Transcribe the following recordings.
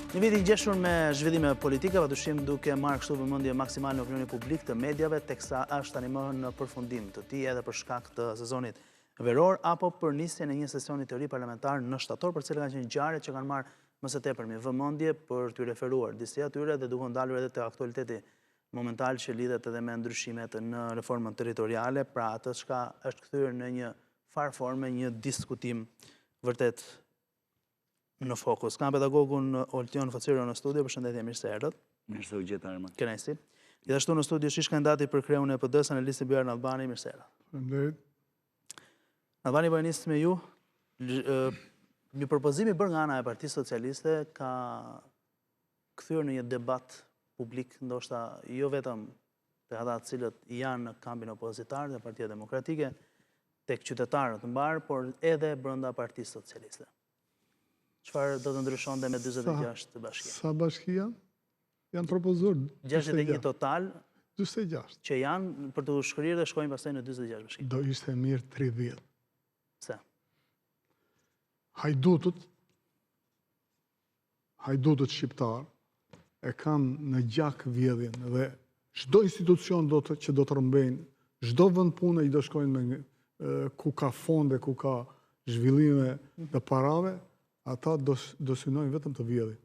Një vit i ngjeshur me zhvillime politike, padyshim duke marrë kështu vëmendje maksimale në opinionin publik të mediave, teksa është tani më në përfundim të tij edhe për shkak të sezonit veror apo për nisjen e një sesioni të ri parlamentar në shtator, për cilën kanë qenë ngjarje që kanë marrë më së tepërmi vëmendje për t'u referuar disi atyre dhe duke ndalur edhe te aktualiteti momental që lidhet edhe me ndryshimet në reformën territoriale, pra atë çka është kthyer në një farë forme një diskutim vërtet në fokus. Kam pedagogun Oltion Faciro në studio, përshëndetje, mirë se erdhët. Mirë se u gjeta Arman. Kënaqësi. Gjithashtu në studio shish kandidati për kreun e PD-s analisti Bjarni Albani, mirë se erdhët. Faleminderit. Albani, po nis me ju. Një propozim i bërë nga ana e Partisë Socialiste ka kthyer në një debat publik, ndoshta jo vetëm te ata të cilët janë në kampin opozitar dhe Partia Demokratike, tek qytetarët të mbar, por edhe brenda Partisë Socialiste. Çfarë do të ndryshonte me 46 bashkia? Sa bashkia? Janë propozuar 61 total 46. që janë për të shkrirë dhe shkojnë pastaj në 46 bashki. Do ishte mirë 30. Pse? Hajdutët shqiptar e kanë në gjak vjedhjen dhe çdo institucion që do të rëmbejnë, çdo vend pune i do shkojnë me ku ka fonde, ku ka zhvillime të parave, ata do synojnë vetëm të vjedhin.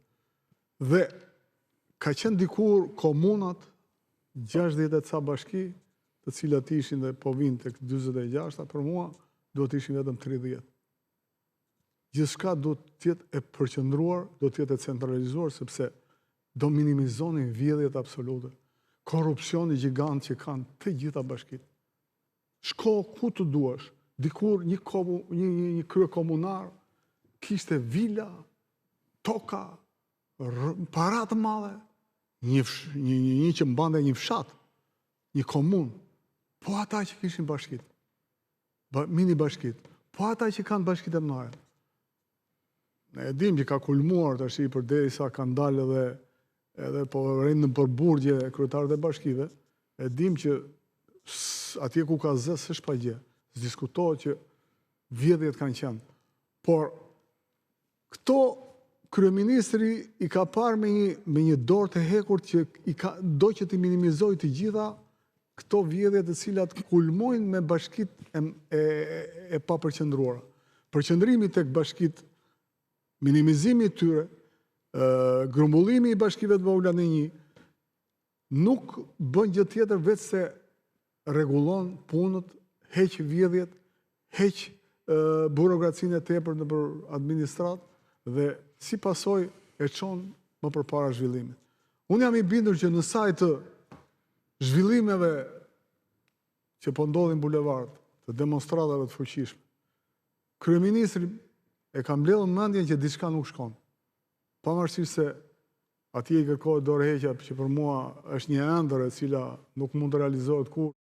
Dhe ka qenë dikur komunat 60 e ca bashki, të cilat ishin dhe po vinë tek 46, për mua do të ishin vetëm 30. Gjithçka do të jetë e përqendruar, do të jetë e centralizuar, sepse do minimizonin vjedhjet absolute. Korrupsioni gjigant që kanë të gjitha bashkitë. Shko ku të duash. Dikur një krye komunar kishte vila, toka, para të madhe, një që mbante një fshat, një komun, po ata që kishin bashkit, mini bashkit, po ata që kanë bashkit e mëdha. Ne e dim që ka kulmuar tash përderisa kanë dalë edhe po rrinë në përburgje kryetarët e bashkive, e dim që atje ku ka zë s'është pa gjë, s'diskutohet që vjedhjet kanë qenë. Por këto kryeministri i ka parë me një dorë të hekur që do që të minimizojë të gjitha këto vjedhje të cilat kulmojnë me bashkitë e papërqendruara. Përqendrimi tek bashkitë, minimizimi i tyre, grumbullimi i bashkive të vogla në një, nuk bën gjë tjetër veç se rregullon punët, heq vjedhjet, heq burokracinë e tepër nëpër administratë dhe si pasojë e çon më përpara zhvillimit. Unë jam i bindur që në saj të zhvillimeve që po ndodhin bulevard, të demonstratave të fuqishme, kryeministri e ka mbledhur mendjen që diçka nuk shkon. Pavarësisht se atje i kërkohet dorëheqja që për mua është një ëndër e cila nuk mund të realizohet kurrë.